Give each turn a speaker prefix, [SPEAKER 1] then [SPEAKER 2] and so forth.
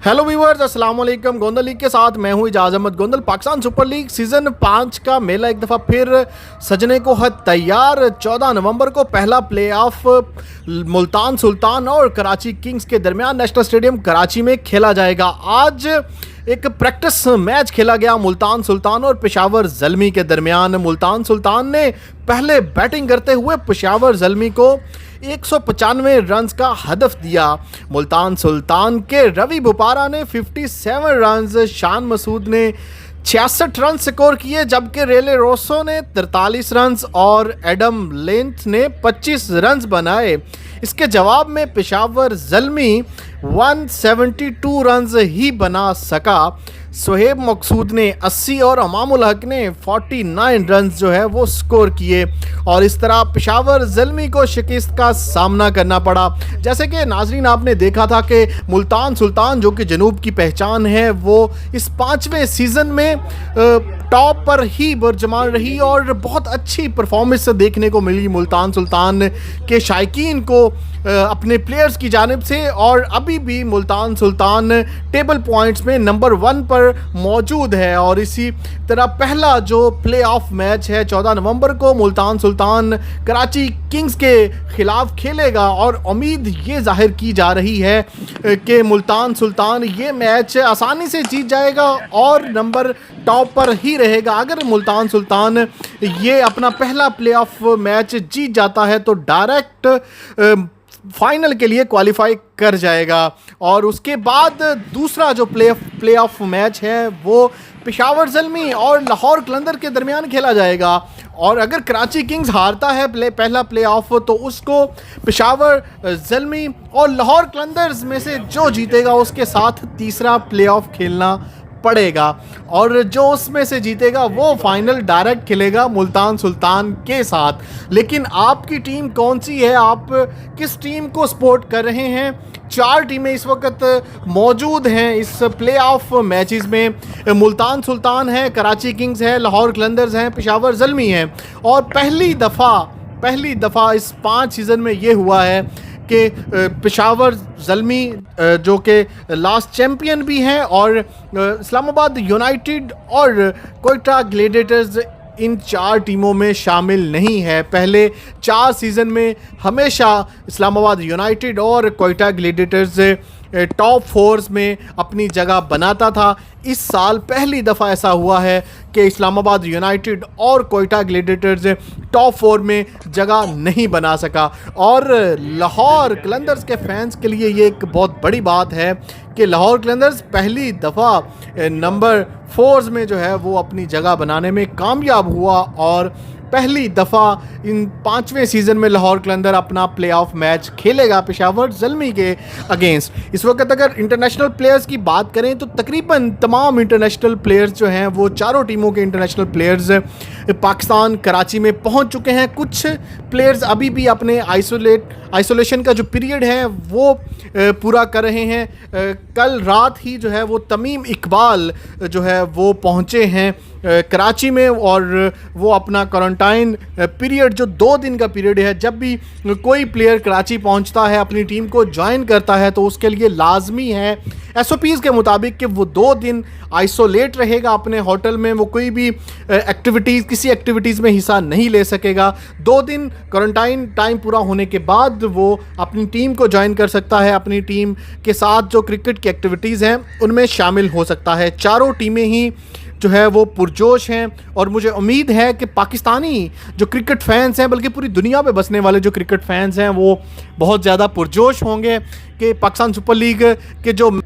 [SPEAKER 1] Hello viewers, अस्सलाम वालेकुम। Gondal league के साथ मैं हूं Ijaz Ahmed Gondal. Pakistan super league season 5 का मेला एक दफ़ा फिर सजने को है तैयार। 14 नवंबर को पहला प्ले ऑफ मुल्तान सुल्तान और कराची किंग्स के दरमियान नेशनल स्टेडियम कराची में खेला जाएगा। आज एक प्रैक्टिस मैच खेला गया मुल्तान सुल्तान और पेशावर ज़ल्मी के दरमियान। मुल्तान सुल्तान ने पहले बैटिंग करते हुए पेशावर ज़ल्मी को 195 रन्स का हदफ दिया। मुल्तान सुल्तान के रवि बुपारा ने 57 रन्स, शान मसूद ने 66 रन स्कोर किए, जबकि रेले रोसो ने 43 रन्स और एडम लेंथ ने 25 रन्स बनाए। इसके जवाब में पेशावर ज़ल्मी 172 रन्स ही बना सका। सोहेब मकसूद ने 80 और अमामुल हक ने 49 रन्स जो है वो स्कोर किए और इस तरह पेशावर ज़ल्मी को शिकस्त का सामना करना पड़ा। जैसे कि नाजरीन आपने देखा था कि मुल्तान सुल्तान जो कि जनूब की पहचान है वो इस 5वें सीज़न में टॉप पर ही बरजमान रही और बहुत अच्छी परफॉर्मेंस देखने को मिली मुल्तान सुल्तान के शायकीन को अपने प्लेयर्स की जानिब से। और अभी भी मुल्तान सुल्तान टेबल पॉइंट्स में नंबर 1 पर मौजूद है। और इसी तरह पहला जो प्ले ऑफ मैच है 14 नवंबर को मुल्तान सुल्तान कराची किंग्स के खिलाफ खेलेगा और उम्मीद ये जाहिर की जा रही है कि मुल्तान सुल्तान ये मैच आसानी से जीत जाएगा और नंबर टॉप पर ही रहेगा। अगर मुल्तान सुल्तान ये अपना पहला प्ले ऑफ मैच जीत जाता है तो डायरेक्ट फाइनल के लिए क्वालिफाई कर जाएगा। और उसके बाद दूसरा जो प्ले ऑफ मैच है वो पेशावर ज़ल्मी और लाहौर कलंदर के दरमियान खेला जाएगा। और अगर कराची किंग्स हारता है पहला प्ले ऑफ तो उसको पेशावर ज़ल्मी और लाहौर कलंदर्स में से जो जीतेगा उसके साथ तीसरा प्ले ऑफ खेलना पड़ेगा और जो उसमें से जीतेगा वो फाइनल डायरेक्ट खेलेगा मुल्तान सुल्तान के साथ। लेकिन आपकी टीम कौन सी है, आप किस टीम को सपोर्ट कर रहे हैं? 4 टीमें इस वक्त मौजूद हैं इस प्ले ऑफ मैचेस में। मुल्तान सुल्तान है, कराची किंग्स है, लाहौर कलंदर्स हैं, पेशावर ज़ल्मी है। और पहली दफ़ा इस 5 सीज़न में ये हुआ है कि पेशावर ज़ल्मी जो कि लास्ट चैम्पियन भी हैं और इस्लामाबाद यूनाइटेड और कोयटा ग्लेडिएटर्स इन 4 टीमों में शामिल नहीं है। पहले 4 सीज़न में हमेशा इस्लामाबाद यूनाइटेड और कोयटा ग्लेडिएटर्स टॉप 4 में अपनी जगह बनाता था। इस साल पहली दफ़ा ऐसा हुआ है कि इस्लामाबाद यूनाइटेड और कोयटा ग्लेडिएटर्स टॉप 4 में जगह नहीं बना सका। और लाहौर कलंदर्स के फैंस के लिए ये एक बहुत बड़ी बात है कि लाहौर कलंदर्स पहली दफ़ा नंबर 4 में जो है वो अपनी जगह बनाने में कामयाब हुआ और पहली दफ़ा इन 5वें सीज़न में लाहौर कलंदर अपना प्ले ऑफ मैच खेलेगा पेशावर ज़ल्मी के अगेंस्ट। इस वक्त अगर इंटरनेशनल प्लेयर्स की बात करें तो तकरीबन तमाम इंटरनेशनल प्लेयर्स जो हैं वो चारों टीमों के इंटरनेशनल प्लेयर्स पाकिस्तान कराची में पहुंच चुके हैं। कुछ प्लेयर्स अभी भी अपने आइसोलेशन का जो पीरियड है वो पूरा कर रहे हैं। कल रात ही जो है वो तमीम इकबाल जो है वो पहुंचे हैं कराची में और वो अपना क्वारंटाइन पीरियड जो 2 दिन का पीरियड है, जब भी कोई प्लेयर कराची पहुंचता है अपनी टीम को ज्वाइन करता है तो उसके लिए लाजमी है SOPs के मुताबिक कि वो 2 दिन आइसोलेट रहेगा अपने होटल में। वो कोई भी किसी एक्टिविटीज़ में हिस्सा नहीं ले सकेगा। 2 दिन क्वारंटाइन टाइम पूरा होने के बाद वो अपनी टीम को ज्वाइन कर सकता है, अपनी टीम के साथ जो क्रिकेट की एक्टिविटीज़ हैं उनमें शामिल हो सकता है। चारों टीमें ही जो है वो पुरजोश हैं और मुझे उम्मीद है कि पाकिस्तानी जो क्रिकेट फैंस हैं, बल्कि पूरी दुनिया में बसने वाले जो क्रिकेट फैंस हैं वो बहुत ज़्यादा पुरजोश होंगे कि पाकिस्तान सुपर लीग के जो